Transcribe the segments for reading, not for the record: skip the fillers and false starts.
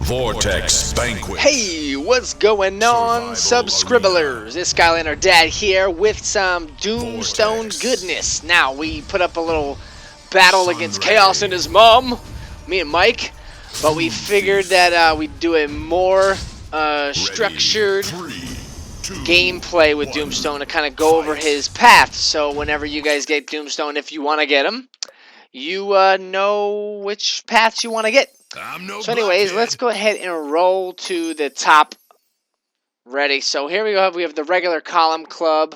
Vortex Banquet. Hey, what's going on, subscribblers? It's Skylander Dad here with some Doomstone goodness. Now, we put up a little battle against Chaos and his mom, me and Mike, but we figured that we'd do a more structured gameplay with Doomstone to kind of go over his path. So whenever you guys get Doomstone, if you want to get him, you know which paths you want to get. So anyways, let's go ahead and roll to the top. Ready. So here we go. We have the regular column club.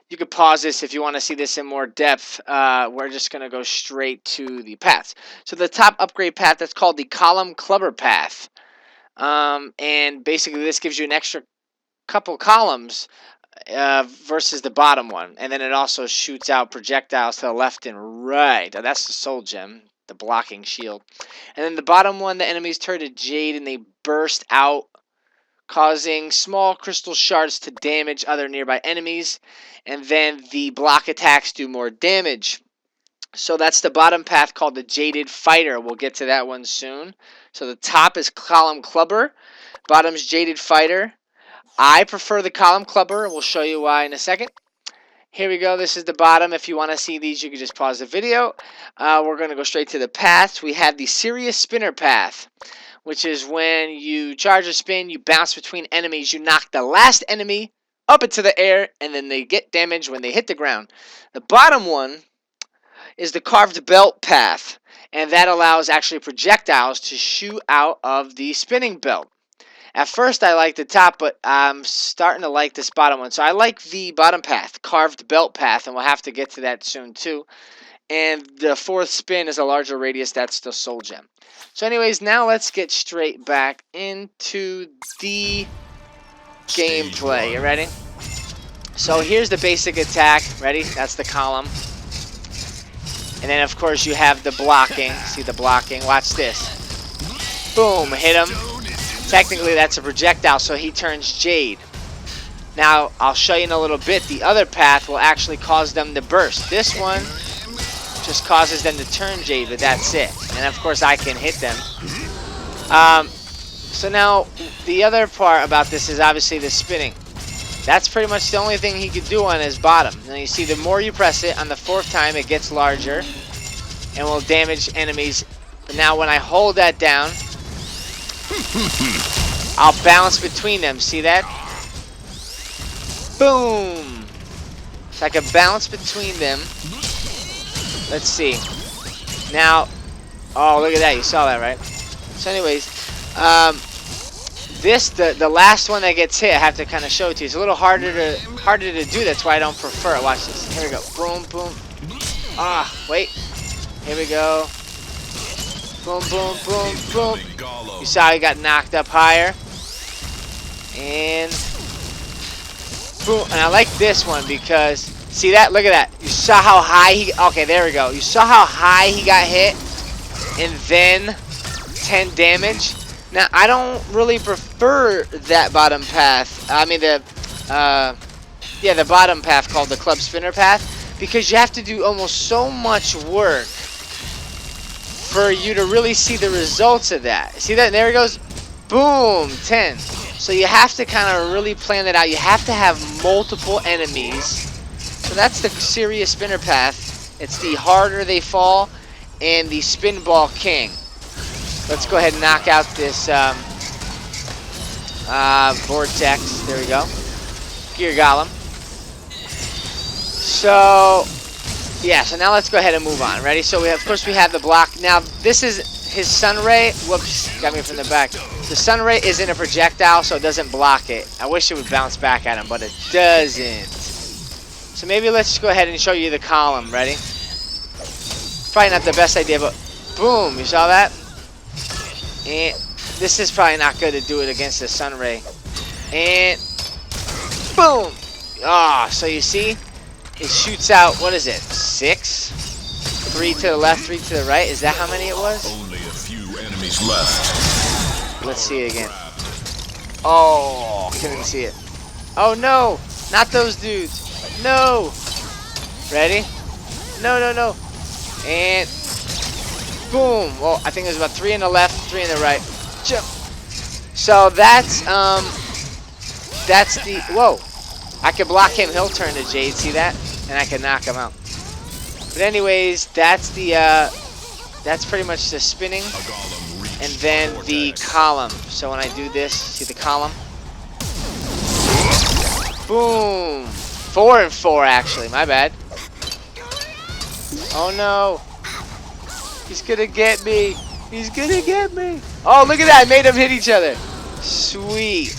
You could pause this if you want to see this in more depth. We're just going to go straight to the paths. So the top upgrade path, that's called the column clubber path. And basically this gives you an extra couple columns versus the bottom one. And then it also shoots out projectiles to the left and right. Now, that's the soul gem. The blocking shield. And then the bottom one, the enemies turn to jade and they burst out, causing small crystal shards to damage other nearby enemies. And then the block attacks do more damage. So that's the bottom path, called the Jaded Fighter. We'll get to that one soon. So the top is column clubber, bottom's Jaded Fighter. I prefer the column clubber. We'll show you why in a second. Here we go. This is the bottom. If you want to see these, you can just pause the video. We're going to go straight to the paths. We have the serious spinner path, which is when you charge a spin, you bounce between enemies, you knock the last enemy up into the air, and then they get damaged when they hit the ground. The bottom one is the carved belt path, and that allows actually projectiles to shoot out of the spinning belt. At first, I like the top, but I'm starting to like this bottom one. So I like the bottom path, carved belt path, and we'll have to get to that soon too. And the fourth spin is a larger radius. That's the soul gem. So anyways, now let's get straight back into the gameplay. You ready? So here's the basic attack. Ready? That's the column. And then, of course, you have the blocking. See the blocking? Watch this. Boom. Hit him. Technically, that's a projectile, so he turns jade. Now, I'll show you in a little bit. The other path will actually cause them to burst. This one just causes them to turn jade, but that's it. And, of course, I can hit them. So now, the other part about this is obviously the spinning. That's pretty much the only thing he could do on his bottom. Now, you see, the more you press it, on the fourth time, it gets larger and will damage enemies. But now, when I hold that down, I'll bounce between them. See that? Boom! So I can bounce between them. Let's see. Now, oh, look at that. You saw that, right? So anyways, the last one that gets hit, I have to kind of show it to you. It's a little harder to do. That's why I don't prefer it. Watch this. Here we go. Boom, boom. Ah, wait. Here we go. Boom, boom, boom, boom. You saw he got knocked up higher. And boom. And I like this one because, see that? Look at that. You saw how high he... Okay, there we go. You saw how high he got hit? And then 10 damage. Now, I don't really prefer that bottom path. I mean, the bottom path called the club spinner path. Because you have to do almost so much work for you to really see the results of that. See that? There it goes. Boom. 10. So you have to kind of really plan that out. You have to have multiple enemies. So that's the serious spinner path. It's the harder they fall and the spinball king. Let's go ahead and knock out this vortex. There we go. Gear golem. So... yeah, so now let's go ahead and move on. Ready? So, of course, we have the block. Now, this is his sun ray. Whoops, got me from the back. The sun ray isn't a projectile, so it doesn't block it. I wish it would bounce back at him, but it doesn't. So maybe let's just go ahead and show you the column. Ready? Probably not the best idea, but boom, you saw that? And this is probably not good to do it against the sun ray. And boom! Ah, so you see? It shoots out, what is it, 6? 3 to the left, 3 to the right. Is that how many it was? Only a few enemies left. Let's see it again. Oh, couldn't see it. Oh no, not those dudes. No. Ready? No, no, no. And boom. Well, I think there's about 3 on the left, 3 on the right. Jump. So that's the, whoa. I can block him, he'll turn to Jade, see that? And I can knock him out. But anyways, that's the, that's pretty much the spinning. And then the column. So when I do this, see the column? Boom. 4 and 4 actually, my bad. Oh no. He's gonna get me. He's gonna get me. Oh, look at that, I made them hit each other. Sweet.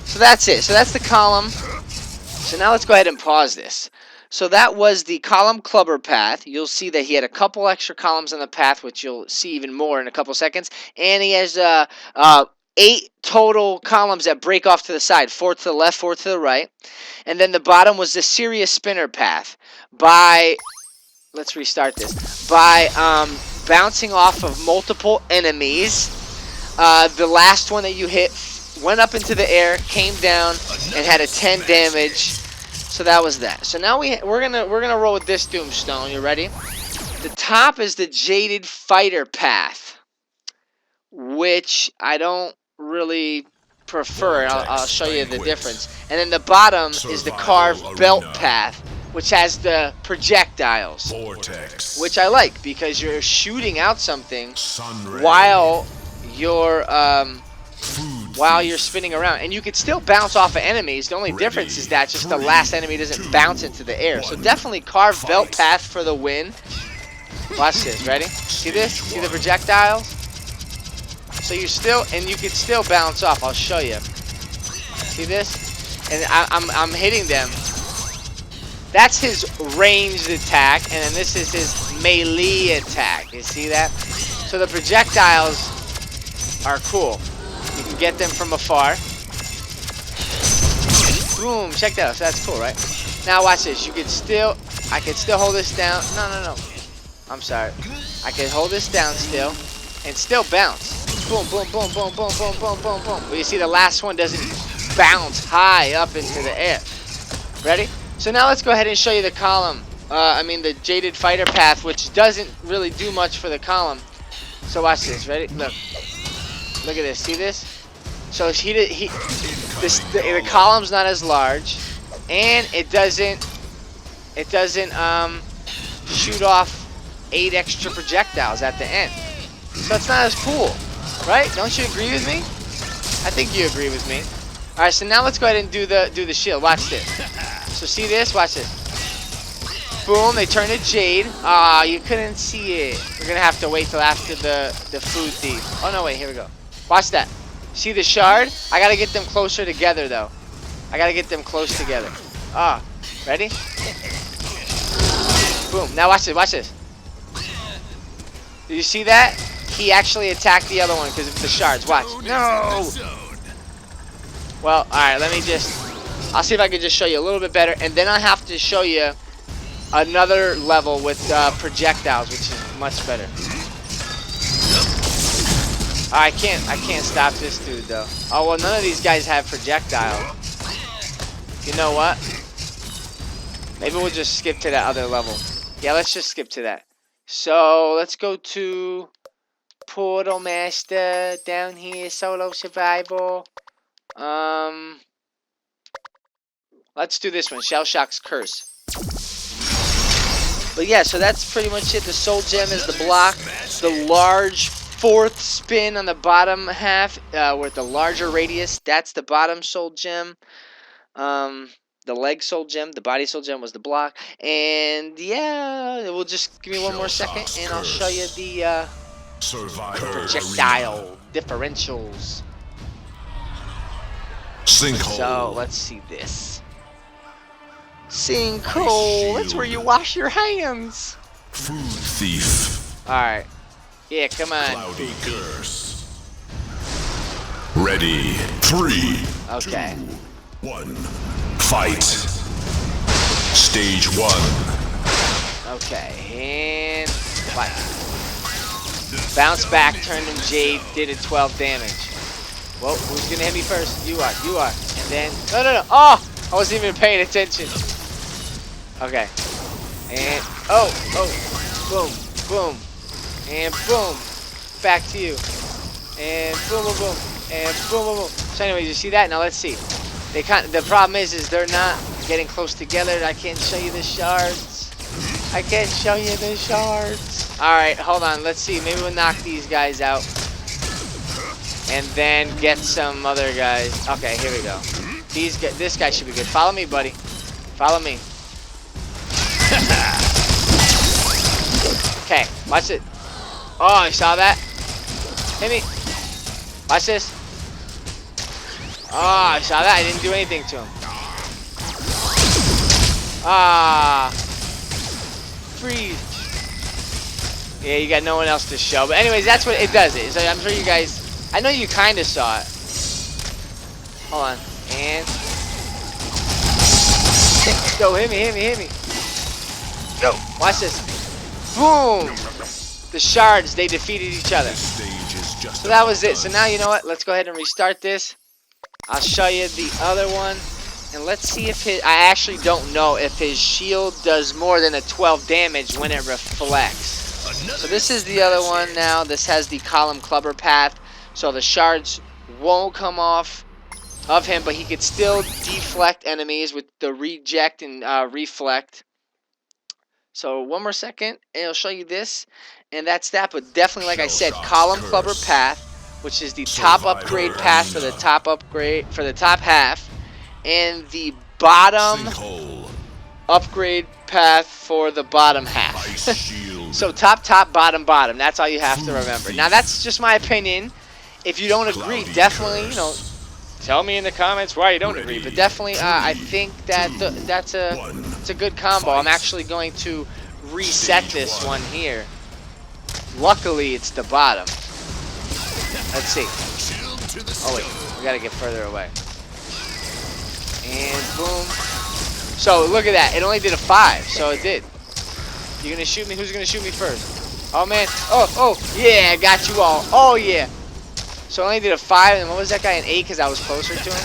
So that's it. So that's the column. So now let's go ahead and pause this. So that was the column clubber path. You'll see that he had a couple extra columns on the path, which you'll see even more in a couple seconds. And he has 8 total columns that break off to the side. 4 to the left, 4 to the right. And then the bottom was the serious spinner path. By, let's restart this. By bouncing off of multiple enemies. The last one that you hit went up into the air, came down, and had a 10 damage. So that was that. So now we're gonna roll with this Doomstone. You ready? The top is the Jaded Fighter path, which I don't really prefer. I'll show you the difference. And then the bottom is the carved belt path, which has the projectiles, which I like because you're shooting out something while you're spinning around, and you could still bounce off of enemies. The only difference is that just the last enemy doesn't bounce into the air. So definitely carved belt path for the win. Watch this. Ready? See this? See the projectiles? So you could still bounce off. I'll show you. See this? And I'm hitting them. That's his ranged attack, and then this is his melee attack. You see that? So the projectiles are cool. You can get them from afar. Boom, check that out. So that's cool, right? Now watch this. I can still hold this down. No. I'm sorry. I can hold this down still and still bounce. Boom, boom, boom, boom, boom, boom, boom, boom, boom. But you see the last one doesn't bounce high up into the air. Ready? So now let's go ahead and show you the column. The Jaded Fighter path, which doesn't really do much for the column. So watch this. Ready? Look. Look at this. See this? So the column's not as large, and it doesn't shoot off 8 extra projectiles at the end. So it's not as cool, right? Don't you agree with me? I think you agree with me. All right. So now let's go ahead and do the shield. Watch this. So see this? Watch this. Boom. They turn to Jade. Ah, you couldn't see it. We're gonna have to wait till after the food thief. Oh no, wait. Here we go. Watch that. See the shard? I gotta get them closer together, though. I gotta get them close together. Ah, ready? Boom. Now watch this. Watch this. Did you see that? He actually attacked the other one because of the shards. Watch. No! Well, alright. I'll see if I can just show you a little bit better. And then I have to show you another level with projectiles, which is much better. I can't stop this dude though. Oh well, none of these guys have projectiles. You know what? Maybe we'll just skip to that other level. Yeah, let's just skip to that. So let's go to Portal Master down here, solo survival. Let's do this one, Shell Shock's Curse. But yeah, so that's pretty much it. The soul gem is the block. The large 4th spin on the bottom half with the larger radius, that's the bottom soul gem. The leg soul gem, the body soul gem was the block. And yeah, we'll just give me one more second and I'll show you the projectile differentials. Sinkhole. So let's see this. Sinkhole, that's where you wash your hands. Food thief. Alright. Yeah, come on. Cloudy curse. Ready. 3. Okay. 2, 1. Fight. Stage 1. Okay, and fight. Bounce back, turned him Jade, did it 12 damage. Well, who's gonna hit me first? You are. And then, no. Oh, I wasn't even paying attention. Okay. And, boom, and boom. Back to you. and boom, boom, boom, and boom, boom, boom. So anyways, you see that? Now let's see. The problem is they're not getting close together. I can't show you the shards. I can't show you the shards. All right, hold on. Let's see. Maybe we'll knock these guys out, and then get some other guys. Okay, here we go. This guy should be good. Follow me, buddy. Follow me. Okay, watch it. Oh, you saw that? Hit me. Watch this. Oh, I saw that. I didn't do anything to him. Ah. Freeze. Yeah, you got no one else to show. But anyways, that's what it does. So I'm sure you guys... I know you kind of saw it. Hold on. And... Go, hit me, hit me, hit me. Go. Watch this. Boom. The shards, they defeated each other. So that was it. So now, you know what? Let's go ahead and restart this. I'll show you the other one. And let's see if his... I actually don't know if his shield does more than a 12 damage when it reflects. So this is the other one now. This has the column clubber path. So the shards won't come off of him, but he could still deflect enemies with the reject and reflect. So one more second, and it'll show you this. And that's that, but definitely, like I said, column clubber path, which is the top upgrade path for the top upgrade, for the top half. And the bottom upgrade path for the bottom half. So top, bottom, bottom. That's all you have to remember. Now, that's just my opinion. If you don't agree, definitely, you know, tell me in the comments why you don't agree. But definitely, I think that it's a good combo. I'm actually going to reset this one here. Luckily, it's the bottom. Let's see. Oh, wait. We got to get further away. And boom. So look at that. It only did a 5. So it did. You gonna shoot me? Who's gonna shoot me first? Oh man. Oh yeah, I got you all. Oh yeah. So I only did a 5, and what was that guy, an 8 because I was closer to him?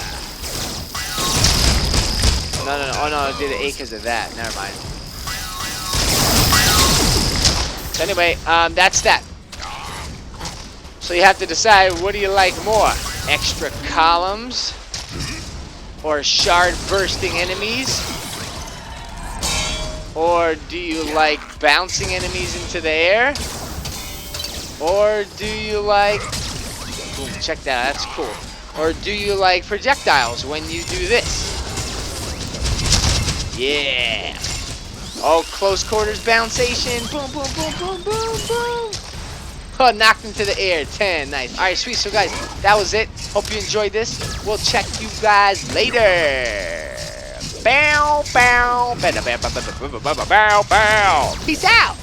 No. Oh no, I did an 8 because of that. Never mind. So anyway, that's that. So you have to decide, what do you like more? Extra columns? Or shard bursting enemies? Or do you like bouncing enemies into the air? Or do you like... Boom, check that out, that's cool. Or do you like projectiles when you do this? Yeah! Oh, close quarters bouncation. Boom, boom, boom, boom, boom, boom. Oh, knocked into the air. 10, nice. Alright, sweet. So guys, that was it. Hope you enjoyed this. We'll check you guys later. Bow, bow, bow, bow, bow, bow, bow. Peace out.